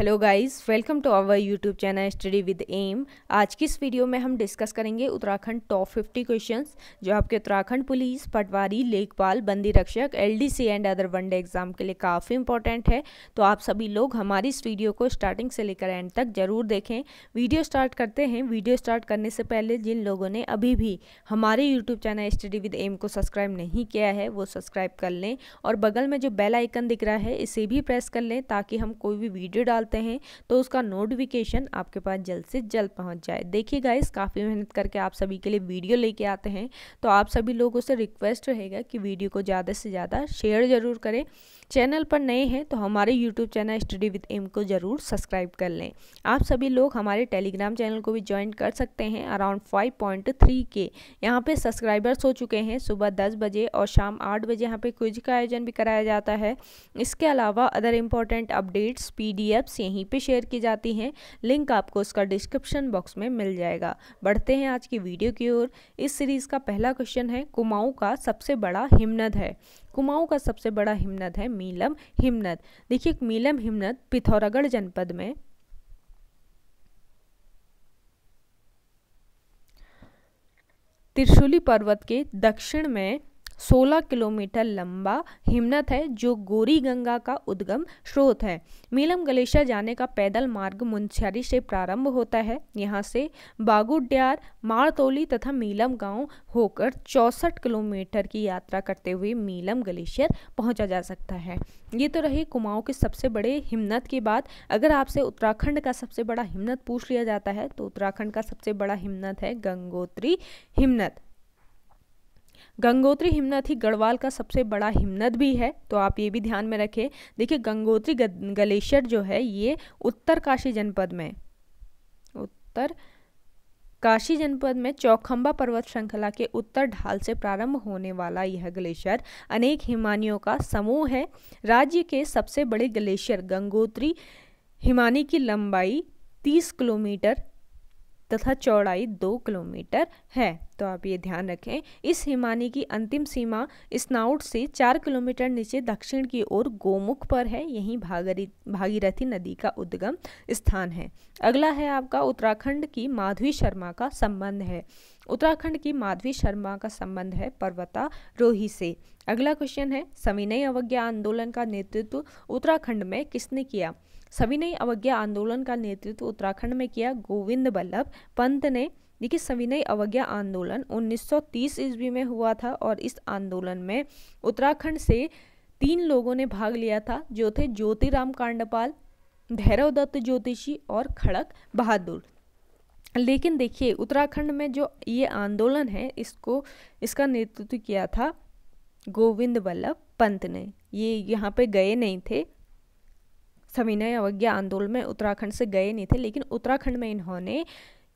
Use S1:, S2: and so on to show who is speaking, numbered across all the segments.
S1: Hello guys, welcome to our YouTube channel study with M. आज की इस video में हम डिस्कस करेंगे उत्तराखंड टॉप 50 क्वेश्चंस जो आपके उत्तराखंड पुलिस, पटवारी, लेखपाल, बंदी रक्षक, LDC and other one day exam के लिए काफ़ी इंपॉर्टेंट है। तो आप सभी लोग हमारी इस वीडियो को स्टार्टिंग से लेकर एंड तक जरूर देखें। वीडियो स्टार्ट करते हैं। वीडियो स्टार्ट करने से पहले जिन लोगों ने अभी भी हमारे YouTube channel study with M को सब्सक्राइब नहीं किया है वो सब्सक्राइब कर लें और बगल में जो बेल आइकन दिख रहा है इसे भी प्रेस कर लें ताकि हम कोई भी वीडियो डालते हैं तो उसका नोटिफिकेशन आपके पास जल्द से जल्द पहुंच जाए। देखिए गाइस, काफ़ी मेहनत करके आप सभी के लिए वीडियो लेके आते हैं, तो आप सभी लोगों से रिक्वेस्ट रहेगा कि वीडियो को ज़्यादा से ज़्यादा शेयर ज़रूर करें। चैनल पर नए हैं तो हमारे YouTube channel study with M को ज़रूर सब्सक्राइब कर लें। आप सभी लोग हमारे टेलीग्राम चैनल को भी ज्वाइन कर सकते हैं। अराउंड 5.3 के यहाँ पे सब्सक्राइबर्स हो चुके हैं। सुबह 10 बजे और शाम 8 बजे यहाँ पे क्विज का आयोजन भी कराया जाता है। इसके अलावा अदर इम्पोर्टेंट अपडेट्स पीडीएफ्स यहीं पे शेयर की जाती हैं। लिंक आपको उसका डिस्क्रिप्शन बॉक्स में मिल जाएगा। बढ़ते हैं आज की वीडियो की ओर। इस सीरीज़ का पहला क्वेश्चन है, कुमाऊं का सबसे बड़ा हिमनद है। कुमाऊं का सबसे बड़ा हिमनद है मीलम हिमनद। देखिए, मीलम हिमनद पिथौरागढ़ जनपद में त्रिशूली पर्वत के दक्षिण में 16 किलोमीटर लंबा हिमनद है जो गोरी गंगा का उद्गम स्रोत है। मीलम ग्लेशियर जाने का पैदल मार्ग मुनस्यारी से प्रारंभ होता है। यहाँ से बागुड्यार, मारतोली तथा मीलम गांव होकर 64 किलोमीटर की यात्रा करते हुए मीलम ग्लेशियर पहुंचा जा सकता है। ये तो रही कुमाऊं के सबसे बड़े हिमनद की बात। अगर आपसे उत्तराखंड का सबसे बड़ा हिमनद पूछ लिया जाता है तो उत्तराखंड का सबसे बड़ा हिमनद है गंगोत्री हिमनद। गंगोत्री हिमनद ही गढ़वाल का सबसे बड़ा हिमनद भी है, तो आप ये भी ध्यान में रखें। देखिए, गंगोत्री ग्लेशियर जो है ये उत्तर काशी जनपद में चौखंबा पर्वत श्रृंखला के उत्तर ढाल से प्रारंभ होने वाला यह ग्लेशियर अनेक हिमानियों का समूह है। राज्य के सबसे बड़े ग्लेशियर गंगोत्री हिमानी की लंबाई 30 किलोमीटर तथा चौड़ाई 2 किलोमीटर है, तो आप ये ध्यान रखें। इस हिमानी की अंतिम सीमा स्नाउट से 4 किलोमीटर नीचे दक्षिण की ओर गोमुख पर है। यहीं भागीरथी नदी का उद्गम स्थान है। अगला है आपका उत्तराखंड की माधवी शर्मा का संबंध है। उत्तराखंड की माधवी शर्मा का संबंध है पर्वतारोही से। अगला क्वेश्चन है, सविनय अवज्ञा आंदोलन का नेतृत्व उत्तराखंड में किसने किया? सविनय अवज्ञा आंदोलन का नेतृत्व उत्तराखंड में किया गोविंद बल्लभ पंत ने। देखिए, सविनय अवज्ञा आंदोलन 1930 ईस्वी में हुआ था और इस आंदोलन में उत्तराखंड से 3 लोगों ने भाग लिया था जो थे ज्योतिराम कांडपाल, भैरव दत्त ज्योतिषी और खड़क बहादुर। लेकिन देखिए, उत्तराखंड में जो ये आंदोलन है इसका नेतृत्व किया था गोविंद बल्लभ पंत ने। ये यहाँ पे गए नहीं थे, सविनय अवज्ञा आंदोलन में उत्तराखंड से गए नहीं थे, लेकिन उत्तराखंड में इन्होंने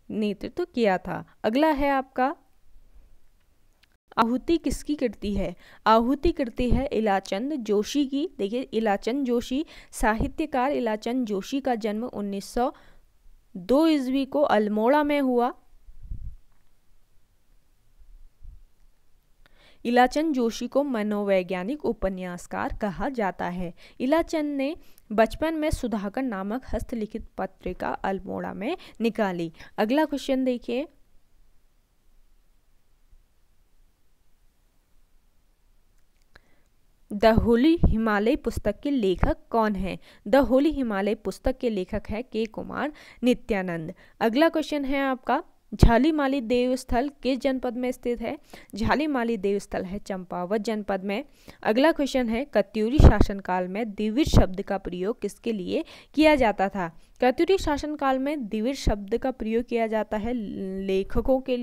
S1: नेतृत्व किया था। अगला है आपका, आहुति किसकी कृति है? आहुति कृति है इलाचंद जोशी की। देखिए, इलाचंद जोशी साहित्यकार इलाचंद जोशी का जन्म 1902 ईस्वी को अल्मोड़ा में हुआ। इलाचंद जोशी को मनोवैज्ञानिक उपन्यासकार कहा जाता है। इलाचंद ने बचपन में सुधाकर नामक हस्तलिखित पत्रिका अल्मोड़ा में निकाली। अगला क्वेश्चन देखिए, द होली हिमालय पुस्तक के लेखक कौन है? द होली हिमालय पुस्तक के लेखक है के कुमार नित्यानंद। अगला क्वेश्चन है आपका, झालीमाली देवस्थल किस जनपद में स्थित है? झालीमाली देवस्थल है चंपावत जनपद में। अगला क्वेश्चन है, कत्यूरी शासनकाल में द्विविध शब्द का प्रयोग किसके लिए किया जाता था? कत्यूरी शासनकाल में द्विविध शब्द का प्रयोग किया जाता है लेखकों के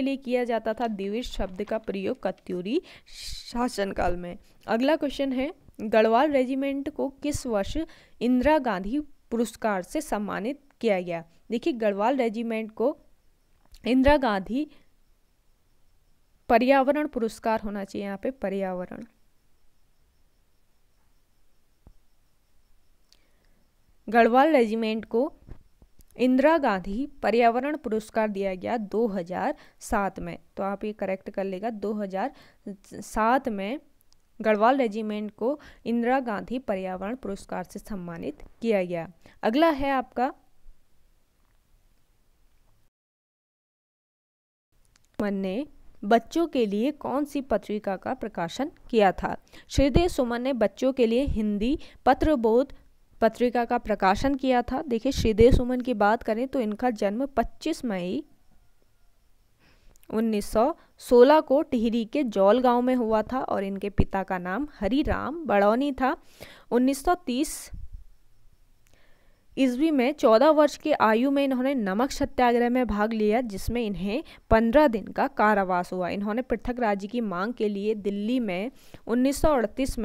S1: लिए किया जाता था द्विविध शब्द का प्रयोग कत्यूरी शासनकाल में। अगला क्वेश्चन है, गढ़वाल रेजिमेंट को किस वर्ष इंदिरा गांधी पुरस्कार से सम्मानित किया गया? देखिए, गढ़वाल रेजिमेंट को इंदिरा गांधी पर्यावरण पुरस्कार होना चाहिए, यहाँ पे पर्यावरण। गढ़वाल रेजिमेंट को इंदिरा गांधी पर्यावरण पुरस्कार दिया गया 2007 में, तो आप ये करेक्ट कर लेगा। 2007 में गढ़वाल रेजिमेंट को इंदिरा गांधी पर्यावरण पुरस्कार से सम्मानित किया गया। अगला है आपका सुमन ने बच्चों के लिए कौन सी पत्रिका का प्रकाशन किया था? श्रीदेव सुमन ने बच्चों के लिए हिंदी पत्रबोध पत्रिका का प्रकाशन किया था। देखिए, श्रीदेव सुमन की बात करें तो इनका जन्म 25 मई 1916 को टिहरी के जौल गांव में हुआ था और इनके पिता का नाम हरिराम बड़ौनी था। 1930 ईस्वी में 14 वर्ष की आयु में इन्होंने नमक सत्याग्रह में भाग लिया, जिसमें इन्हें 15 दिन का कारावास हुआ। इन्होंने पृथक राज्य की मांग के लिए दिल्ली में 1938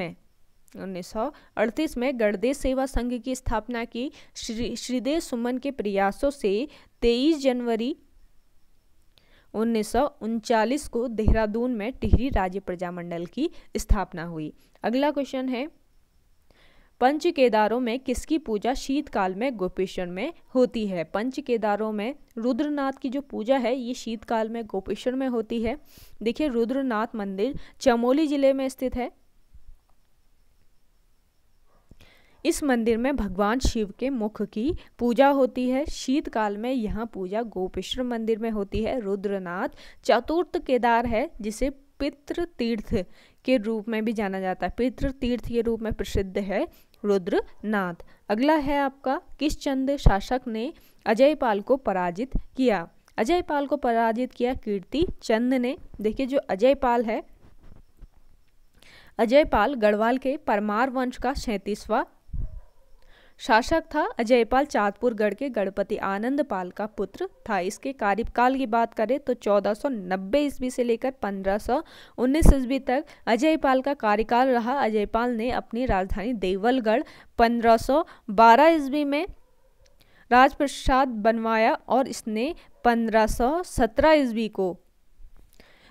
S1: में गणदेश सेवा संघ की स्थापना की। श्रीदेव सुमन के प्रयासों से 23 जनवरी 1939 को देहरादून में टिहरी राज्य प्रजामंडल की स्थापना हुई। अगला क्वेश्चन है, पंच केदारों में किसकी पूजा शीतकाल में गोपेश्वर में होती है? पंच केदारों में रुद्रनाथ की जो पूजा है ये शीतकाल में गोपेश्वर में होती है। देखिए, रुद्रनाथ मंदिर चमोली जिले में स्थित है। इस मंदिर में भगवान शिव के मुख की पूजा होती है। शीतकाल में यहाँ पूजा गोपेश्वर मंदिर में होती है। रुद्रनाथ चतुर्थ केदार है, जिसे पितृ तीर्थ के रूप में भी जाना जाता है। पितृ तीर्थ के रूप में प्रसिद्ध है रुद्रनाथ। अगला है आपका, किस चंद शासक ने अजयपाल को पराजित किया? अजयपाल को पराजित किया कीर्ति चंद ने। देखिए, जो अजयपाल है, अजयपाल गढ़वाल के परमार वंश का 37वां शासक था। अजयपाल चाँदपुरगढ़ के गणपति आनंद पाल का पुत्र था। इसके कार्यकाल की बात करें तो 1490 ईस्वी से लेकर 1519 ईस्वी तक अजयपाल का कार्यकाल रहा। अजयपाल ने अपनी राजधानी देवलगढ़ 1512 ईस्वी में राजप्रासाद बनवाया और इसने 1517 ईस्वी को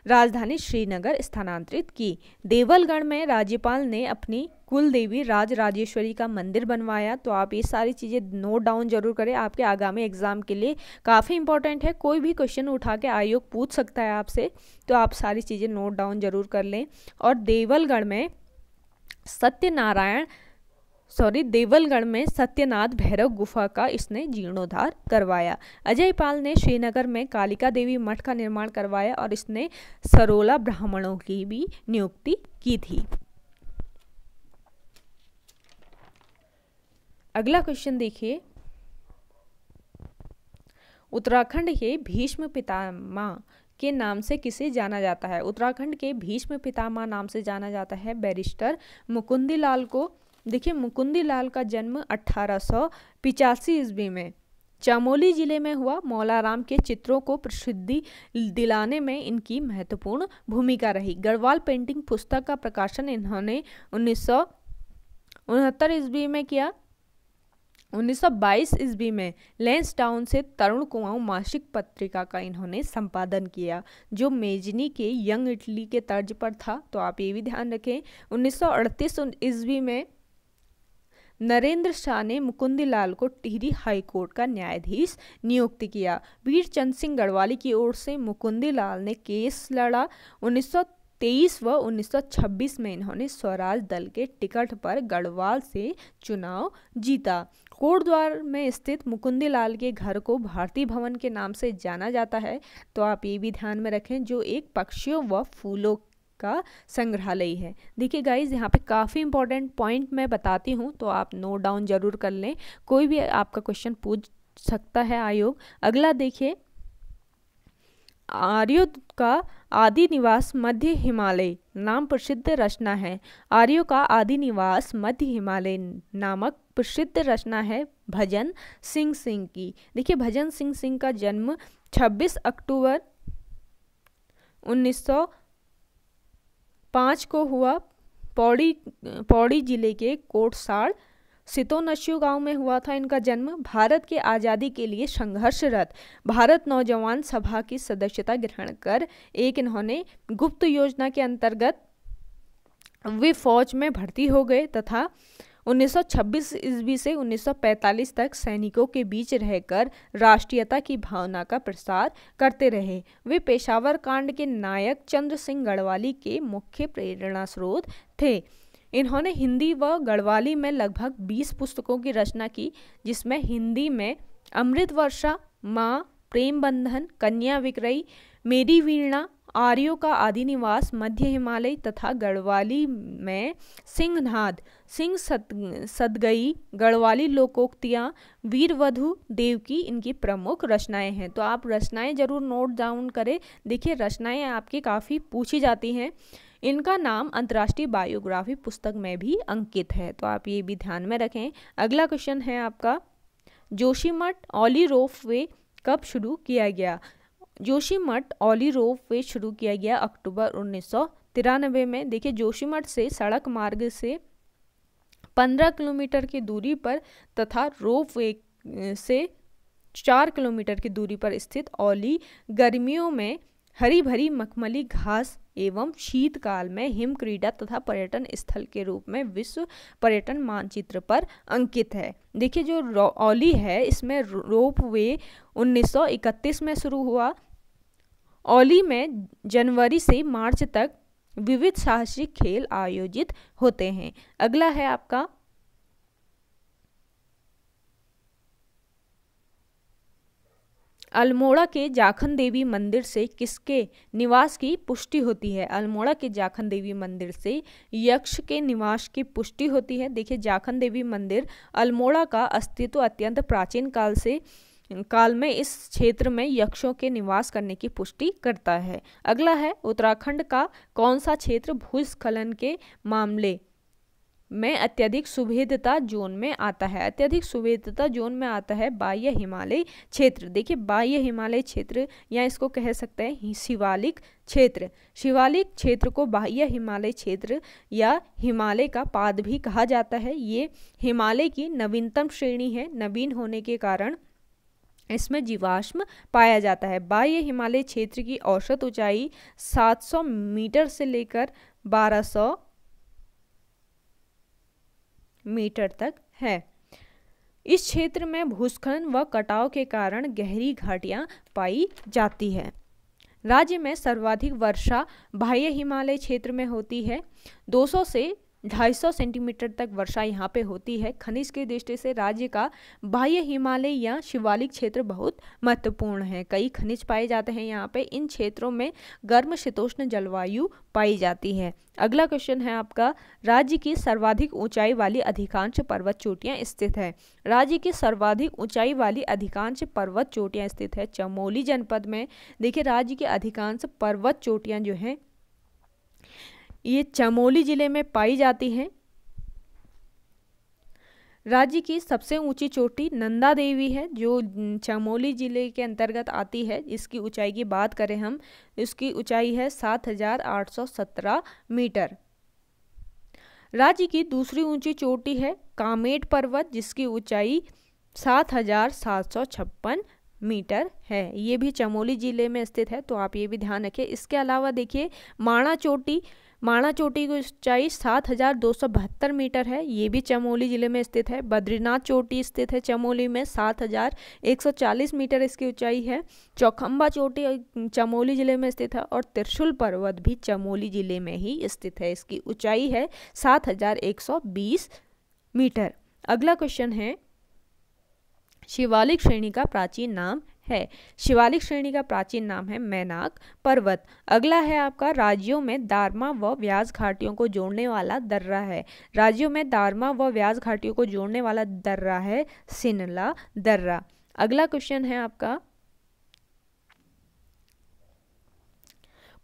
S1: राजधानी श्रीनगर स्थानांतरित की। देवलगढ़ में राज्यपाल ने अपनी कुल देवी राजराजेश्वरी का मंदिर बनवाया। तो आप ये सारी चीज़ें नोट डाउन जरूर करें, आपके आगामी एग्जाम के लिए काफ़ी इंपॉर्टेंट है। कोई भी क्वेश्चन उठा के आयोग पूछ सकता है आपसे, तो आप सारी चीज़ें नोट डाउन जरूर कर लें। और देवलगढ़ में सत्यनाथ भैरव गुफा का इसने जीर्णोद्धार करवाया। अजयपाल ने श्रीनगर में कालिका देवी मठ का निर्माण करवाया और इसने सरोला ब्राह्मणों की भी नियुक्ति की थी। अगला क्वेश्चन देखिए, उत्तराखंड के भीष्म पितामह के नाम से किसे जाना जाता है? उत्तराखंड के भीष्म पितामह नाम से जाना जाता है बैरिस्टर मुकुंदीलाल को। देखिए, मुकुंदीलाल का जन्म 1885 ईस्वी में चमोली जिले में हुआ। मौलाराम के चित्रों को प्रसिद्धि दिलाने में इनकी महत्वपूर्ण भूमिका रही। गढ़वाल पेंटिंग पुस्तक का प्रकाशन इन्होंने 1969 ईस्वी में किया। 1922 ईस्वी में लैंसडाउन से तरुण कुआं मासिक पत्रिका का इन्होंने संपादन किया, जो मेजनी के यंग इटली के तर्ज पर था। तो आप ये भी ध्यान रखें। 1938 ईस्वी में नरेंद्र शाह ने मुकुंदीलाल को टिहरी हाई कोर्ट का न्यायाधीश नियुक्त किया। वीर चंद सिंह गढ़वाली की ओर से मुकुंदीलाल ने केस लड़ा। 1923 व 1926 में इन्होंने स्वराज दल के टिकट पर गढ़वाल से चुनाव जीता। कोटद्वार में स्थित मुकुंदीलाल के घर को भारती भवन के नाम से जाना जाता है। तो आप ये भी ध्यान में रखें, जो एक पक्षियों व फूलों का संग्रहालय है। देखिए गाइज, यहाँ पे काफ़ी इंपॉर्टेंट पॉइंट मैं बताती हूँ, तो आप नोट डाउन जरूर कर लें। कोई भी आपका क्वेश्चन पूछ सकता है आयोग। अगला देखिए, आर्यों का आदि निवास मध्य हिमालय नाम प्रसिद्ध रचना है। आर्यों का आदि निवास मध्य हिमालय नामक प्रसिद्ध रचना है भजन सिंह की। देखिए, भजन सिंह का जन्म 26 अक्टूबर 1905 को हुआ। पौड़ी जिले के कोटसाड़ सितोनस्यू गांव में हुआ था इनका जन्म। भारत के आज़ादी के लिए संघर्षरत भारत नौजवान सभा की सदस्यता ग्रहण कर एक इन्होंने गुप्त योजना के अंतर्गत वे फौज में भर्ती हो गए तथा 1926 ईस्वी से 1945 तक सैनिकों के बीच रहकर राष्ट्रीयता की भावना का प्रसार करते रहे। वे पेशावर कांड के नायक चंद्र सिंह गढ़वाली के मुख्य प्रेरणा स्रोत थे। इन्होंने हिंदी व गढ़वाली में लगभग 20 पुस्तकों की रचना की, जिसमें हिंदी में अमृत वर्षा, माँ, प्रेम बंधन, कन्या विक्रयी, मेरी वीणा, आर्यों का आदि निवास, मध्य हिमालय तथा गढ़वाली में सिंहनाद, सिंह सदगई, गढ़वाली लोकोक्तियाँ, वीरवधु, देवकी इनकी प्रमुख रचनाएं हैं। तो आप रचनाएं जरूर नोट डाउन करें। देखिए रचनाएं आपकी काफ़ी पूछी जाती हैं। इनका नाम अंतर्राष्ट्रीय बायोग्राफी पुस्तक में भी अंकित है, तो आप ये भी ध्यान में रखें। अगला क्वेश्चन है आपका, जोशीमठ औली रोपवे कब शुरू किया गया? जोशीमठ औली रोपवे शुरू किया गया अक्टूबर 1993 में। देखिए जोशीमठ से सड़क मार्ग से 15 किलोमीटर की दूरी पर तथा रोपवे से 4 किलोमीटर की दूरी पर स्थित औली गर्मियों में हरी भरी मखमली घास एवं शीतकाल में हिम क्रीड़ा तथा पर्यटन स्थल के रूप में विश्व पर्यटन मानचित्र पर अंकित है। देखिए जो औली है इसमें रोपवे 1931 में शुरू हुआ। औली में जनवरी से मार्च तक विविध साहसिक खेल आयोजित होते हैं। अगला है आपका, अल्मोड़ा के जाखन देवी मंदिर से किसके निवास की पुष्टि होती है? अल्मोड़ा के जाखन देवी मंदिर से यक्ष के निवास की पुष्टि होती है। देखिए जाखन देवी मंदिर अल्मोड़ा का अस्तित्व अत्यंत प्राचीन काल में इस क्षेत्र में यक्षों के निवास करने की पुष्टि करता है। अगला है, उत्तराखंड का कौन सा क्षेत्र भूस्खलन के मामले में अत्यधिक सुभेद्यता जोन में आता है? अत्यधिक सुभेद्यता जोन में आता है बाह्य हिमालय क्षेत्र। देखिए बाह्य हिमालय क्षेत्र या इसको कह सकते हैं शिवालिक क्षेत्र। शिवालिक क्षेत्र को बाह्य हिमालय क्षेत्र या हिमालय का पाद भी कहा जाता है। ये हिमालय की नवीनतम श्रेणी है। नवीन होने के कारण इसमें जीवाश्म पाया जाता है। बाह्य हिमालय क्षेत्र की औसत ऊंचाई 700 मीटर से लेकर 1200 मीटर तक है। इस क्षेत्र में भूस्खलन व कटाव के कारण गहरी घाटियां पाई जाती है। राज्य में सर्वाधिक वर्षा बाह्य हिमालय क्षेत्र में होती है। 200 से 250 सेंटीमीटर तक वर्षा यहाँ पे होती है। खनिज की दृष्टि से राज्य का बाह्य हिमालय या शिवालिक क्षेत्र बहुत महत्वपूर्ण है। कई खनिज पाए जाते हैं यहाँ पे। इन क्षेत्रों में गर्म शीतोष्ण जलवायु पाई जाती है। अगला क्वेश्चन है आपका, राज्य की सर्वाधिक ऊंचाई वाली अधिकांश पर्वत चोटियाँ स्थित है? राज्य की सर्वाधिक ऊंचाई वाली अधिकांश पर्वत चोटियाँ स्थित है चमोली जनपद में। देखिए राज्य की अधिकांश पर्वत चोटियाँ जो हैं ये चमोली जिले में पाई जाती हैं। राज्य की सबसे ऊंची चोटी नंदा देवी है जो चमोली जिले के अंतर्गत आती है। इसकी ऊंचाई की बात करें हम, इसकी ऊंचाई है 7817 मीटर। राज्य की दूसरी ऊंची चोटी है कामेट पर्वत जिसकी ऊंचाई 7756 मीटर है। ये भी चमोली जिले में स्थित है, तो आप ये भी ध्यान रखें। इसके अलावा देखिए माणा चोटी की ऊंचाई 7272 मीटर है। ये भी चमोली जिले में स्थित है। बद्रीनाथ चोटी स्थित है चमोली में, 7140 मीटर इसकी ऊंचाई है। चौखंबा चोटी चमोली जिले में स्थित है और त्रिशूल पर्वत भी चमोली जिले में ही स्थित है। इसकी ऊंचाई है 7120 मीटर। अगला क्वेश्चन है, शिवालिक श्रेणी का प्राचीन नाम है? शिवालिक श्रेणी का प्राचीन नाम है मैनाक पर्वत। अगला है आपका, राज्यों में दारमा व व्यास घाटियों को जोड़ने वाला दर्रा है? राज्यों में दारमा व व्यास घाटियों को जोड़ने वाला दर्रा है सिनला दर्रा। अगला क्वेश्चन है आपका,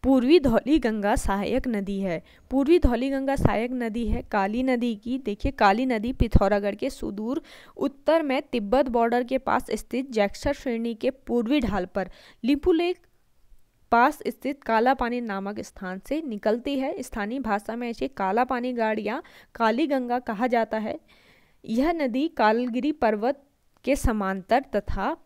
S1: पूर्वी धौली गंगा सहायक नदी है? पूर्वी धौली गंगा सहायक नदी है काली नदी की। देखिए काली नदी पिथौरागढ़ के सुदूर उत्तर में तिब्बत बॉर्डर के पास स्थित जैक्सर श्रेणी के पूर्वी ढाल पर लिपुलेख पास स्थित काला पानी नामक स्थान से निकलती है। स्थानीय भाषा में इसे काला पानी गाड़ या काली गंगा कहा जाता है। यह नदी कालगिरी पर्वत के समांतर तथा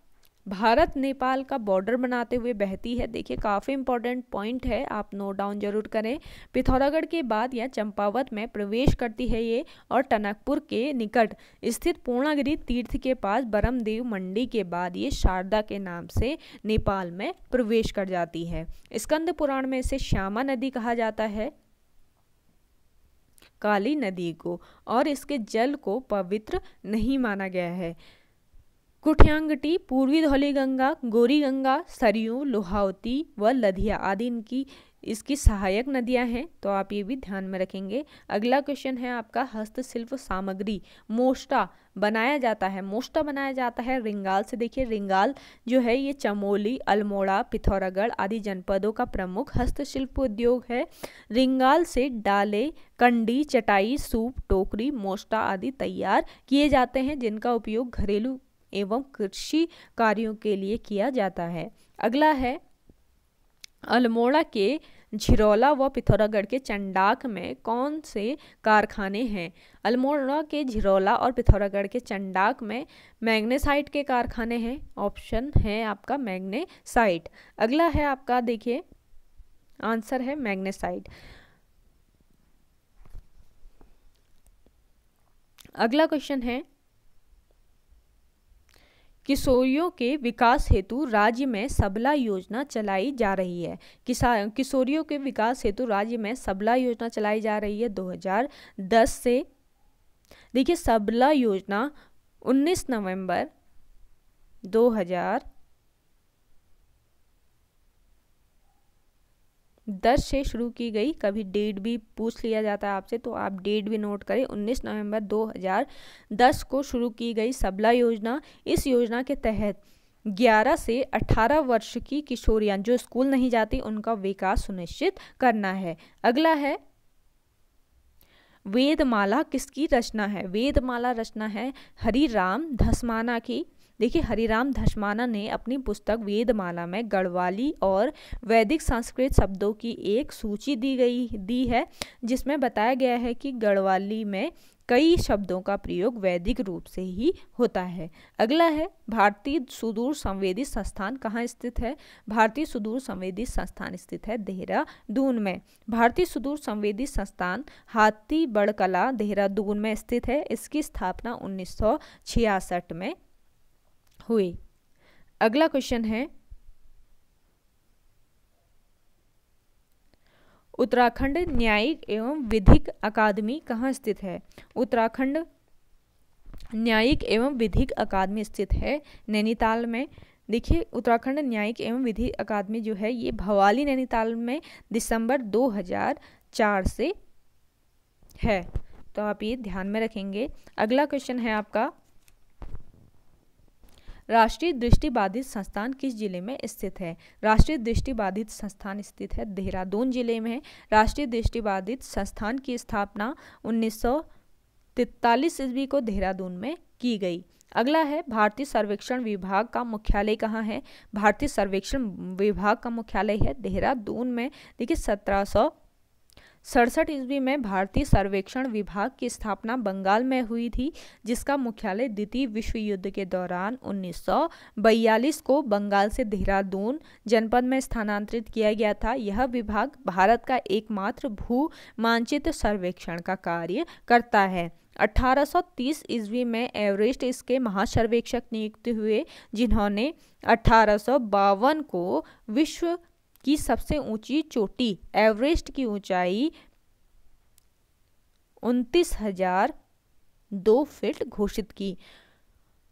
S1: भारत नेपाल का बॉर्डर बनाते हुए बहती है। देखिए काफ़ी इंपॉर्टेंट पॉइंट है, आप नोट डाउन जरूर करें। पिथौरागढ़ के बाद यह चंपावत में प्रवेश करती है ये, और टनकपुर के निकट स्थित पूर्णागिरि तीर्थ के पास बरमदेव मंडी के बाद ये शारदा के नाम से नेपाल में प्रवेश कर जाती है। स्कंद पुराण में इसे श्यामा नदी कहा जाता है। काली नदी को और इसके जल को पवित्र नहीं माना गया है। कुठ्यांगटी, पूर्वी धौली गंगा, गौरी गंगा, सरयू, लोहावती व लधिया आदि इसकी सहायक नदियां हैं, तो आप ये भी ध्यान में रखेंगे। अगला क्वेश्चन है आपका हस्तशिल्प सामग्री मोष्टा बनाया जाता है। मोष्टा बनाया जाता है रिंगाल से। देखिए रिंगाल जो है ये चमोली, अल्मोड़ा, पिथौरागढ़ आदि जनपदों का प्रमुख हस्तशिल्प उद्योग है। रिंगाल से डाले, कंडी, चटाई, सूप, टोकरी, मोष्टा आदि तैयार किए जाते हैं, जिनका उपयोग घरेलू एवं कृषि कार्यों के लिए किया जाता है। अगला है अल्मोड़ा के झिरौला व पिथौरागढ़ के चंडाक में कौन से कारखाने हैं? अल्मोड़ा के झिरौला और पिथौरागढ़ के चंडाक में मैग्नेसाइट के कारखाने हैं। ऑप्शन है आपका मैग्नेसाइट। अगला है आपका, देखिए आंसर है मैग्नेसाइट। अगला क्वेश्चन है किशोरियों के विकास हेतु राज्य में सबला योजना चलाई जा रही है। किशोरियों के विकास हेतु राज्य में सबला योजना चलाई जा रही है 2010 से। देखिए सबला योजना 19 नवंबर 2010 से शुरू की गई। कभी डेट भी पूछ लिया जाता है आपसे, तो आप डेट भी नोट करें। 19 नवंबर 2010 को शुरू की गई सबला योजना। इस योजना के तहत 11 से 18 वर्ष की किशोरियां जो स्कूल नहीं जाती उनका विकास सुनिश्चित करना है। अगला है वेदमाला किसकी रचना है? वेदमाला रचना है हरिराम धस्माना की। देखिए हरिराम धस्माना ने अपनी पुस्तक वेदमाला में गढ़वाली और वैदिक संस्कृत शब्दों की एक सूची दी है, जिसमें बताया गया है कि गढ़वाली में कई शब्दों का प्रयोग वैदिक रूप से ही होता है। अगला है भारतीय सुदूर संवेदी संस्थान कहाँ स्थित है? भारतीय सुदूर संवेदी संस्थान स्थित है देहरादून में। भारतीय सुदूर संवेदी संस्थान हाथीबड़ कला देहरादून में स्थित है। इसकी स्थापना 1966 में हुई। अगला क्वेश्चन है उत्तराखंड न्यायिक एवं विधिक अकादमी कहाँ स्थित है? उत्तराखंड न्यायिक एवं विधिक अकादमी स्थित है नैनीताल में। देखिए उत्तराखंड न्यायिक एवं विधिक अकादमी जो है ये भवाली नैनीताल में दिसंबर 2004 से है, तो आप ये ध्यान में रखेंगे। अगला क्वेश्चन है आपका राष्ट्रीय दृष्टिबाधित संस्थान किस जिले में स्थित है? राष्ट्रीय दृष्टिबाधित संस्थान स्थित है देहरादून जिले में। राष्ट्रीय दृष्टिबाधित संस्थान की स्थापना 1943 ईस्वी को देहरादून में की गई। अगला है भारतीय सर्वेक्षण विभाग का मुख्यालय कहाँ है? भारतीय सर्वेक्षण विभाग का मुख्यालय है देहरादून में। देखिए 1767 ईस्वी में भारतीय सर्वेक्षण विभाग की स्थापना बंगाल में हुई थी, जिसका मुख्यालय द्वितीय विश्व युद्ध के दौरान 1942 को बंगाल से देहरादून जनपद में स्थानांतरित किया गया था। यह विभाग भारत का एकमात्र भू मानचित्र सर्वेक्षण का कार्य करता है। 1830 ईस्वी में एवरेस्ट इसके महासर्वेक्षक नियुक्त हुए, जिन्होंने 1852 को विश्व की सबसे ऊंची चोटी एवरेस्ट की ऊंचाई 29,002 फीट घोषित की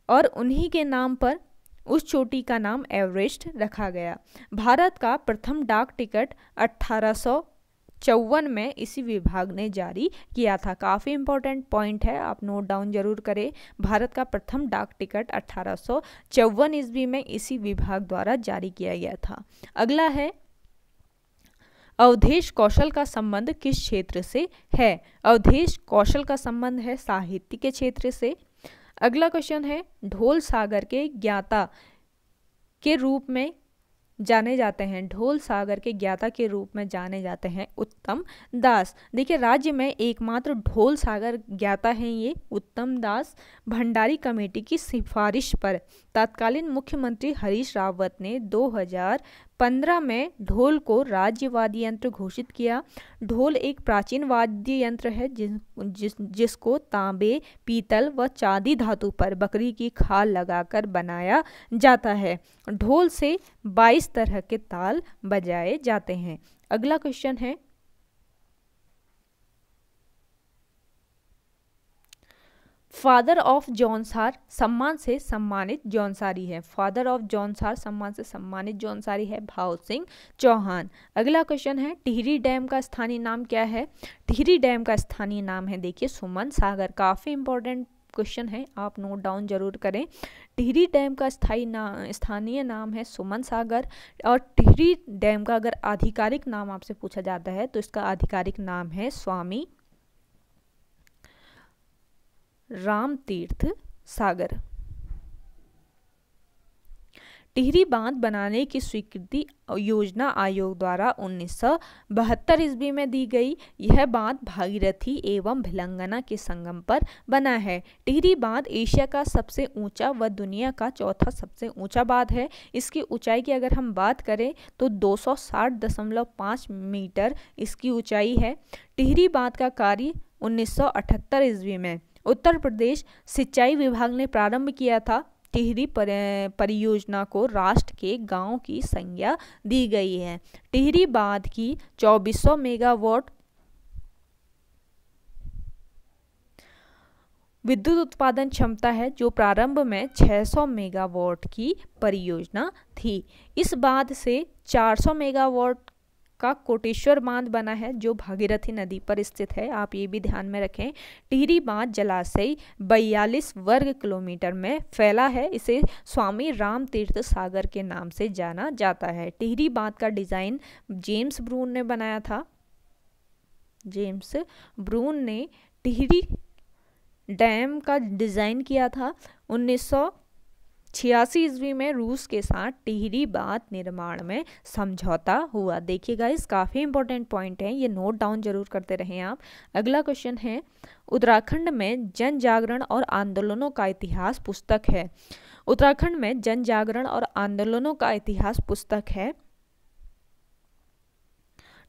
S1: और उन्हीं के नाम पर उस चोटी का नाम एवरेस्ट रखा गया। भारत का प्रथम डाक टिकट 1854 में इसी विभाग ने जारी किया था। काफ़ी इंपॉर्टेंट पॉइंट है, आप नोट डाउन जरूर करें। भारत का प्रथम डाक टिकट 1854 ईस्वी में इसी विभाग द्वारा जारी किया गया था। अगला है अवधेश कौशल का संबंध किस क्षेत्र से है? अवधेश कौशल का संबंध है साहित्य के क्षेत्र से। अगला क्वेश्चन है ढोल सागर के ज्ञाता के रूप में जाने जाते हैं। ढोल सागर के ज्ञाता के रूप में जाने जाते हैं उत्तम दास। देखिए राज्य में एकमात्र ढोल सागर ज्ञाता हैं ये उत्तम दास। भंडारी कमेटी की सिफारिश पर तत्कालीन मुख्यमंत्री हरीश रावत ने 2015 में ढोल को राज्य वाद्य यंत्र घोषित किया। ढोल एक प्राचीन वाद्य यंत्र है जिसको तांबे, पीतल व चांदी धातु पर बकरी की खाल लगाकर बनाया जाता है। ढोल से 22 तरह के ताल बजाए जाते हैं। अगला क्वेश्चन है फादर ऑफ जौनसार सम्मान से सम्मानित जौनसारी है। फादर ऑफ जौनसार सम्मान से सम्मानित जौनसारी है भाव सिंह चौहान। अगला क्वेश्चन है टिहरी डैम का स्थानीय नाम क्या है? टिहरी डैम का स्थानीय नाम है देखिए सुमन सागर। काफ़ी इंपॉर्टेंट क्वेश्चन है, आप नोट डाउन जरूर करें। टिहरी डैम का स्थानीय नाम है सुमन सागर। और टिहरी डैम का अगर आधिकारिक नाम आपसे पूछा जाता है तो इसका आधिकारिक नाम है स्वामी रामतीर्थ सागर। टिहरी बांध बनाने की स्वीकृति योजना आयोग द्वारा 1972 ईस्वी में दी गई। यह बांध भागीरथी एवं भिलंगना के संगम पर बना है। टिहरी बांध एशिया का सबसे ऊंचा व दुनिया का चौथा सबसे ऊंचा बांध है। इसकी ऊंचाई की अगर हम बात करें तो 260.5 मीटर इसकी ऊंचाई है। टिहरी बांध का कार्य 1978 ईस्वी में उत्तर प्रदेश सिंचाई विभाग ने प्रारंभ किया था। टिहरी परियोजना को राष्ट्र के गांव की संज्ञा दी गई है। टिहरी बांध की 2400 मेगावाट विद्युत उत्पादन क्षमता है, जो प्रारंभ में 600 मेगावाट की परियोजना थी। इस बांध से 400 मेगावाट का कोटेश्वर बांध बना है जो भागीरथी नदी पर स्थित है। आप ये भी ध्यान में रखें। टिहरी बांध जलाशय 42 वर्ग किलोमीटर में फैला है। इसे स्वामी रामतीर्थ सागर के नाम से जाना जाता है। टिहरी बांध का डिजाइन जेम्स ब्रून ने बनाया था। जेम्स ब्रून ने टिहरी डैम का डिजाइन किया था। 1986 ईस्वी में रूस के साथ टिहरी बांध निर्माण में समझौता हुआ। देखिएगा इस काफ़ी इंपॉर्टेंट पॉइंट है, ये नोट डाउन जरूर करते रहें आप। अगला क्वेश्चन है उत्तराखंड में जन जागरण और आंदोलनों का इतिहास पुस्तक है। उत्तराखंड में जन जागरण और आंदोलनों का इतिहास पुस्तक है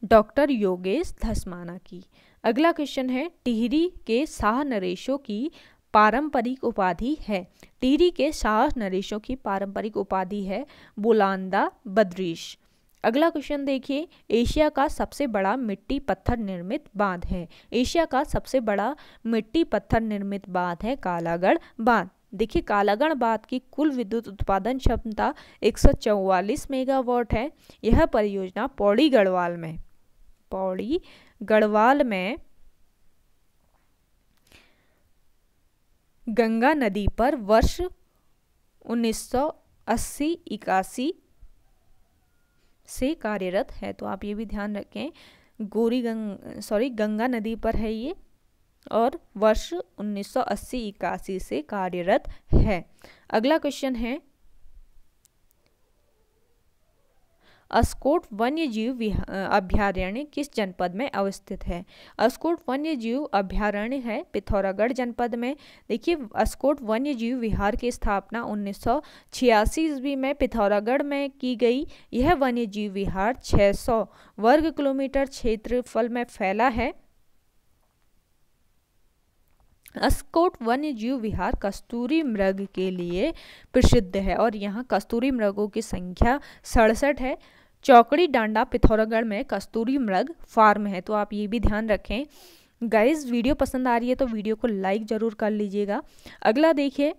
S1: डॉक्टर योगेश धस्माना की। अगला क्वेश्चन है टिहरी के शाह नरेशों की पारंपरिक उपाधि है। टिहरी के शाह नरेशों की पारंपरिक उपाधि है बुलांदा बद्रीश। अगला क्वेश्चन देखिए एशिया का सबसे बड़ा मिट्टी पत्थर निर्मित बांध है। एशिया का सबसे बड़ा मिट्टी पत्थर निर्मित बांध है कालागढ़ बांध। देखिए कालागढ़ बांध की कुल विद्युत उत्पादन क्षमता 144 मेगावाट है। यह परियोजना पौड़ी गढ़वाल में गंगा नदी पर वर्ष 1980-81 से कार्यरत है। तो आप ये भी ध्यान रखें गंगा नदी पर है ये और वर्ष 1980-81 से कार्यरत है। अगला क्वेश्चन है अस्कोट वन्यजीव अभ्यारण्य किस जनपद में अवस्थित है? अस्कोट वन्यजीव अभ्यारण्य है पिथौरागढ़ जनपद में। देखिए अस्कोट वन्यजीव विहार की स्थापना 1986 ईस्वी में पिथौरागढ़ में की गई। यह वन्यजीव विहार 600 वर्ग किलोमीटर क्षेत्रफल में फैला है। अस्कोट वन्यजीव विहार कस्तूरी मृग के लिए प्रसिद्ध है और यहाँ कस्तूरी मृगों की संख्या 67 है। चौकड़ी डांडा पिथौरागढ़ में कस्तूरी मृग फार्म है। तो आप ये भी ध्यान रखें। गाइस वीडियो पसंद आ रही है तो वीडियो को लाइक जरूर कर लीजिएगा। अगला देखिए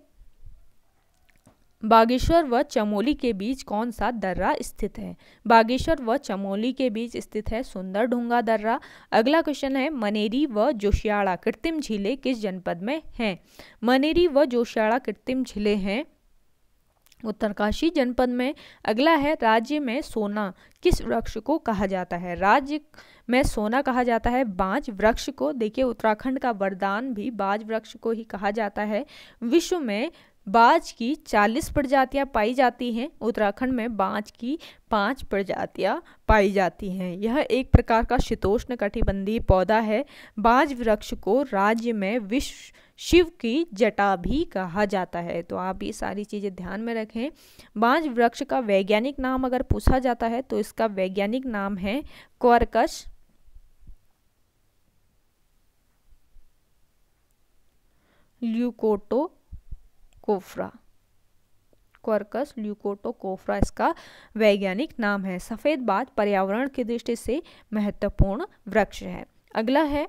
S1: बागेश्वर व चमोली के बीच कौन सा दर्रा स्थित है? बागेश्वर व चमोली के बीच स्थित है सुंदर ढूंगा दर्रा। अगला क्वेश्चन है मनेरी व जोशियाड़ा कृत्रिम झीलें किस जनपद में हैं? मनेरी व जोशियाड़ा कृत्रिम झीलें हैं उत्तरकाशी जनपद में। अगला है राज्य में सोना किस वृक्ष को कहा जाता है? राज्य में सोना कहा जाता है बांज वृक्ष को। देखिए उत्तराखंड का वरदान भी बांज वृक्ष को ही कहा जाता है। विश्व में बाज की 40 प्रजातियां पाई जाती हैं। उत्तराखंड में बाज की 5 प्रजातियां पाई जाती हैं। यह एक प्रकार का शीतोष्ण कटिबंधीय पौधा है। बाज वृक्ष को राज्य में विश्व शिव की जटा भी कहा जाता है। तो आप ये सारी चीज़ें ध्यान में रखें। बांज वृक्ष का वैज्ञानिक नाम अगर पूछा जाता है तो इसका वैज्ञानिक नाम है क्वारकस ल्यूकोटोकोफ्रा। क्वारकस ल्यूकोटोकोफ्रा इसका वैज्ञानिक नाम है। सफ़ेद बाज पर्यावरण की दृष्टि से महत्वपूर्ण वृक्ष है। अगला है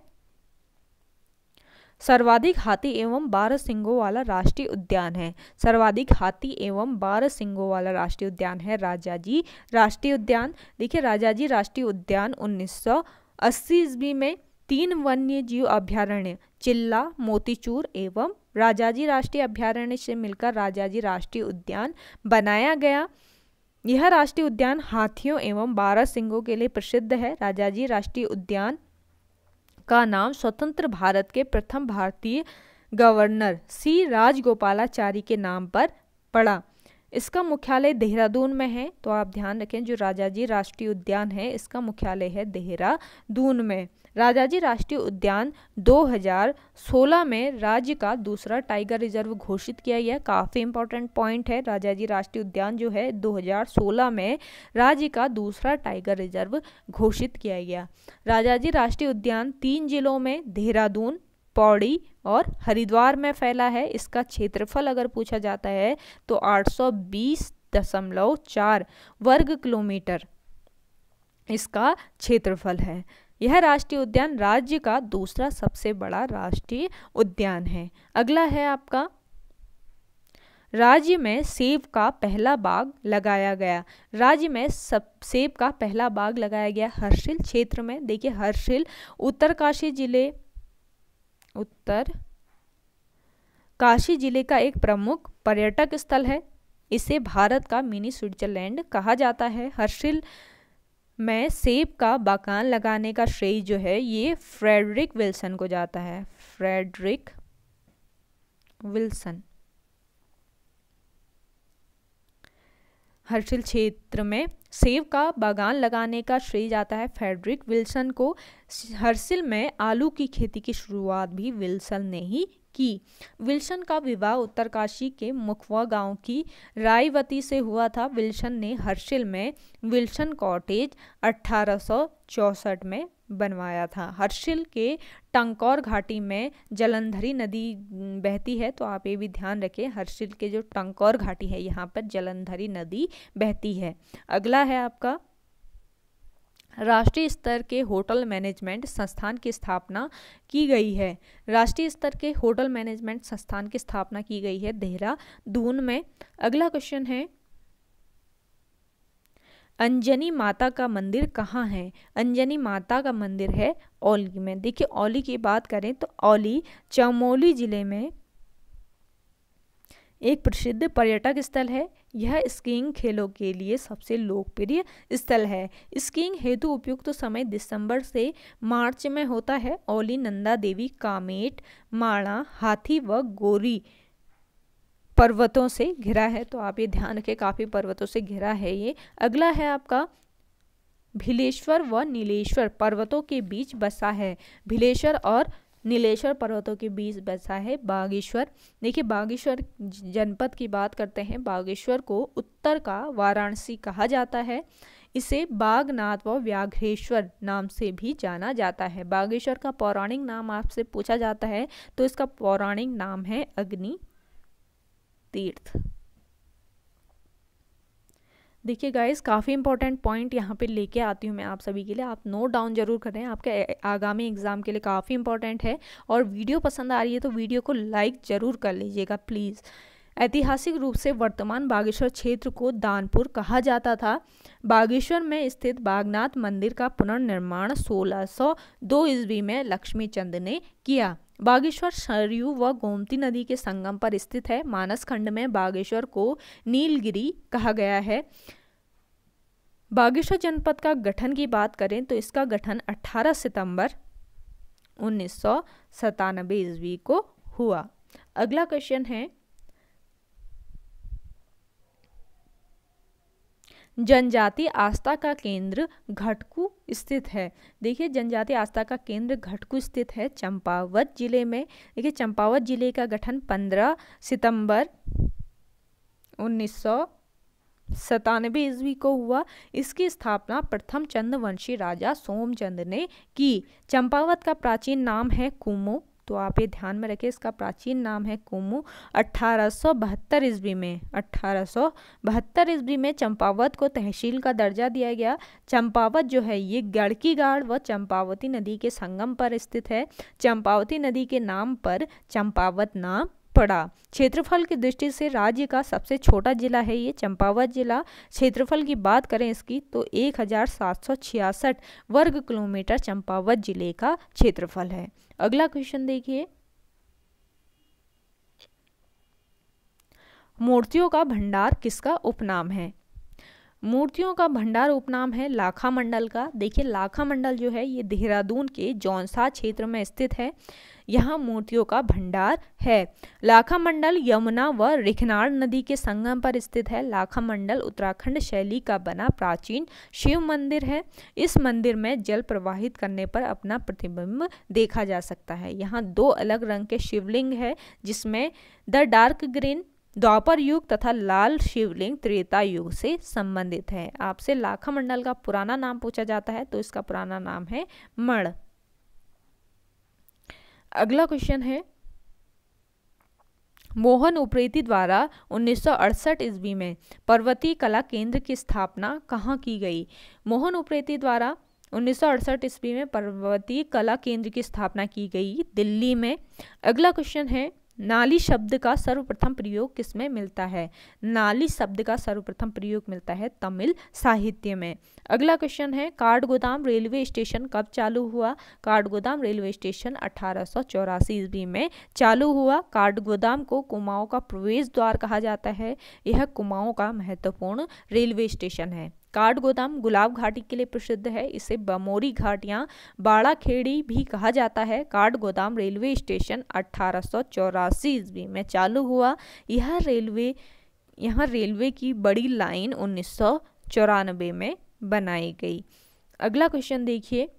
S1: सर्वाधिक हाथी एवं 12 सिंगों वाला राष्ट्रीय उद्यान है? सर्वाधिक हाथी एवं 12 सिंगों वाला राष्ट्रीय उद्यान है राजाजी राष्ट्रीय उद्यान। देखिए राजाजी राष्ट्रीय उद्यान 1980 ईस्वी में 3 वन्य जीव अभ्यारण्य चिल्ला, मोतीचूर एवं राजाजी राष्ट्रीय अभ्यारण्य से मिलकर राजाजी राष्ट्रीय उद्यान बनाया गया। यह राष्ट्रीय उद्यान हाथियों एवं 12 सिंगों के लिए प्रसिद्ध है। राजाजी राष्ट्रीय उद्यान का नाम स्वतंत्र भारत के प्रथम भारतीय गवर्नर सी राजगोपालाचारी के नाम पर पड़ा। इसका मुख्यालय देहरादून में है। तो आप ध्यान रखें, जो राजाजी राष्ट्रीय उद्यान है इसका मुख्यालय है देहरादून में। राजाजी राष्ट्रीय उद्यान 2016 में राज्य का दूसरा टाइगर रिजर्व घोषित किया गया। काफ़ी इंपॉर्टेंट पॉइंट है, राजाजी राष्ट्रीय उद्यान जो है 2016 में राज्य का दूसरा टाइगर रिजर्व घोषित किया गया। राजाजी राष्ट्रीय उद्यान 3 जिलों में देहरादून, पौड़ी और हरिद्वार में फैला है। इसका क्षेत्रफल अगर पूछा जाता है तो 820.4 वर्ग किलोमीटर इसका क्षेत्रफल है। यह राष्ट्रीय उद्यान राज्य का दूसरा सबसे बड़ा राष्ट्रीय उद्यान है। अगला है आपका, राज्य में सेब का पहला बाग लगाया गया। राज्य में सेब का पहला बाग लगाया गया हर्षिल क्षेत्र में। देखिए हर्षिल उत्तरकाशी जिले का एक प्रमुख पर्यटक स्थल है। इसे भारत का मिनी स्विट्जरलैंड कहा जाता है। हर्षिल में सेब का बागान लगाने का श्रेय जो है ये फ्रेडरिक विल्सन को जाता है। फ्रेडरिक विल्सन हर्षिल क्षेत्र में सेब का बागान लगाने का श्रेय जाता है फ्रेडरिक विल्सन को। हर्षिल में आलू की खेती की शुरुआत भी विल्सन ने ही की। विल्सन का विवाह उत्तरकाशी के मुखवा गांव की रायवती से हुआ था। विल्सन ने हर्षिल में विल्सन कॉटेज 1864 में बनवाया था। हर्षिल के टंकौर घाटी में जलंधरी नदी बहती है। तो आप ये भी ध्यान रखें, हर्षिल के जो टंकौर घाटी है यहाँ पर जलंधरी नदी बहती है। अगला है आपका, राष्ट्रीय स्तर के होटल मैनेजमेंट संस्थान की स्थापना की गई है। राष्ट्रीय स्तर के होटल मैनेजमेंट संस्थान की स्थापना की गई है देहरादून में। अगला क्वेश्चन है, अंजनी माता का मंदिर कहाँ है? अंजनी माता का मंदिर है औली में। देखिए औली की बात करें तो औली चमोली जिले में एक प्रसिद्ध पर्यटक स्थल है। यह स्कीइंग खेलों के लिए सबसे लोकप्रिय स्थल है। स्कीइंग हेतु उपयुक्त समय दिसंबर से मार्च में होता है। औली नंदा देवी, कामेट, माणा, हाथी व गोरी पर्वतों से घिरा है। तो आप ये ध्यान रखें, काफ़ी पर्वतों से घिरा है ये। अगला है आपका, भिलेश्वर व नीलेश्वर पर्वतों के बीच बसा है। भिलेश्वर और नीलेश्वर पर्वतों के बीच बसा है बागेश्वर। देखिए बागेश्वर जनपद की बात करते हैं। बागेश्वर को उत्तर का वाराणसी कहा जाता है। इसे बागनाथ व व्याघ्रेश्वर नाम से भी जाना जाता है। बागेश्वर का पौराणिक नाम आपसे पूछा जाता है तो इसका पौराणिक नाम है अग्नि तीर्थ। देखिए गाइस, काफ़ी इंपॉर्टेंट पॉइंट यहाँ पे लेके आती हूँ मैं आप सभी के लिए। आप नोट डाउन जरूर करें, आपके आगामी एग्जाम के लिए काफ़ी इंपॉर्टेंट है। और वीडियो पसंद आ रही है तो वीडियो को लाइक जरूर कर लीजिएगा प्लीज़। ऐतिहासिक रूप से वर्तमान बागेश्वर क्षेत्र को दानपुर कहा जाता था। बागेश्वर में स्थित बागनाथ मंदिर का पुनर्निर्माण 1602 ईस्वी में लक्ष्मी चंद ने किया। बागेश्वर सरयू व गोमती नदी के संगम पर स्थित है। मानस खंड में बागेश्वर को नीलगिरी कहा गया है। बागेश्वर जनपद का गठन की बात करें तो इसका गठन 18 सितंबर 1997 ईस्वी को हुआ। अगला क्वेश्चन है, जनजाति आस्था का केंद्र घटकू स्थित है। देखिए जनजाति आस्था का केंद्र घटकू स्थित है चंपावत जिले में। देखिए चंपावत जिले का गठन 15 सितंबर 1997 ईस्वी को हुआ। इसकी स्थापना प्रथम चंद्रवंशी राजा सोमचंद ने की। चंपावत का प्राचीन नाम है कुमो। तो आप ये ध्यान में रखें, इसका प्राचीन नाम है कुमू। 1872 ईस्वी में 1872 ईस्वी में चंपावत को तहसील का दर्जा दिया गया। चंपावत जो है ये गड़की गाड़ व चंपावती नदी के संगम पर स्थित है। चंपावती नदी के नाम पर चंपावत नाम पड़ा। क्षेत्रफल की दृष्टि से राज्य का सबसे छोटा जिला है ये चंपावत जिला। क्षेत्रफल की बात करें इसकी तो 1766 वर्ग किलोमीटर चंपावत जिले का क्षेत्रफल है। अगला क्वेश्चन देखिए, मूर्तियों का भंडार किसका उपनाम है? मूर्तियों का भंडार उपनाम है लाखा मंडल का। देखिए लाखा मंडल जो है ये देहरादून के जौनसा क्षेत्र में स्थित है। यहाँ मूर्तियों का भंडार है। लाखा मंडल यमुना व रिखनाड़ नदी के संगम पर स्थित है। लाखा मंडल उत्तराखंड शैली का बना प्राचीन शिव मंदिर है। इस मंदिर में जल प्रवाहित करने पर अपना प्रतिबिंब देखा जा सकता है। यहाँ 2 अलग रंग के शिवलिंग है, जिसमें द डार्क ग्रीन द्वापर युग तथा लाल शिवलिंग त्रेता युग से संबंधित है। आपसे लाखा मंडल का पुराना नाम पूछा जाता है तो इसका पुराना नाम है मण। अगला क्वेश्चन है, मोहन उप्रेती द्वारा 1968 ईस्वी में पर्वतीय कला केंद्र की स्थापना कहाँ की गई? मोहन उप्रेती द्वारा 1968 ईस्वी में पर्वतीय कला केंद्र की स्थापना की गई दिल्ली में। अगला क्वेश्चन है, नाली शब्द का सर्वप्रथम प्रयोग किसमें मिलता है? नाली शब्द का सर्वप्रथम प्रयोग मिलता है तमिल साहित्य में। अगला क्वेश्चन है, काठगोदाम रेलवे स्टेशन कब चालू हुआ? काठगोदाम रेलवे स्टेशन 1884 ईस्वी में चालू हुआ। काठगोदाम को कुमाऊं का प्रवेश द्वार कहा जाता है। यह कुमाऊं का महत्वपूर्ण रेलवे स्टेशन है। काठगोदाम गुलाब घाटी के लिए प्रसिद्ध है। इसे बमोरी घाट या बाड़ा खेड़ी भी कहा जाता है। काठगोदाम रेलवे स्टेशन 1884 ईस्वी में चालू हुआ। यहाँ रेलवे की बड़ी लाइन 1994 में बनाई गई। अगला क्वेश्चन देखिए,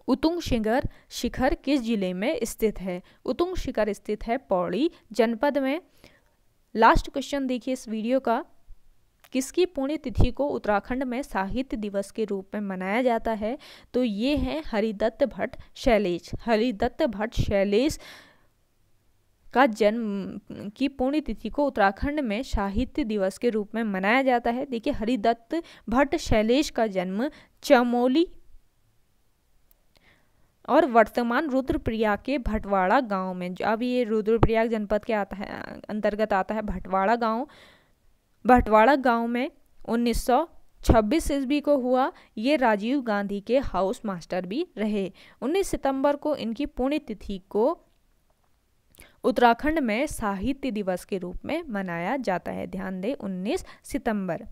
S1: उतुंग शिखर किस जिले में स्थित है? उतुंग शिखर स्थित है पौड़ी जनपद में। लास्ट क्वेश्चन देखिए इस वीडियो का, किसकी पुण्यतिथि को उत्तराखंड में साहित्य दिवस के रूप में मनाया जाता है? तो ये है हरिदत्त भट्ट शैलेश। हरिदत्त भट्ट शैलेश का जन्म की पुण्यतिथि को उत्तराखंड में साहित्य दिवस के रूप में मनाया जाता है। देखिए हरिदत्त भट्ट शैलेश का जन्म चमोली और वर्तमान रुद्रप्रयाग के भटवाड़ा गांव में, अब ये रुद्रप्रयाग जनपद के अंतर्गत आता है भटवाड़ा गांव में 1926 ईस्वी को हुआ। ये राजीव गांधी के हाउस मास्टर भी रहे। 19 सितंबर को इनकी पुण्यतिथि को उत्तराखंड में साहित्य दिवस के रूप में मनाया जाता है। ध्यान दें 19 सितंबर।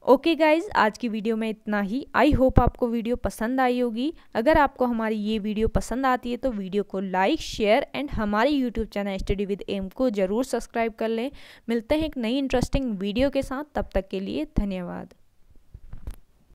S1: ओके गाइज, आज की वीडियो में इतना ही। आई होप आपको वीडियो पसंद आई होगी। अगर आपको हमारी ये वीडियो पसंद आती है तो वीडियो को लाइक शेयर एंड हमारे YouTube channel study with M को ज़रूर सब्सक्राइब कर लें। मिलते हैं एक नई इंटरेस्टिंग वीडियो के साथ, तब तक के लिए धन्यवाद।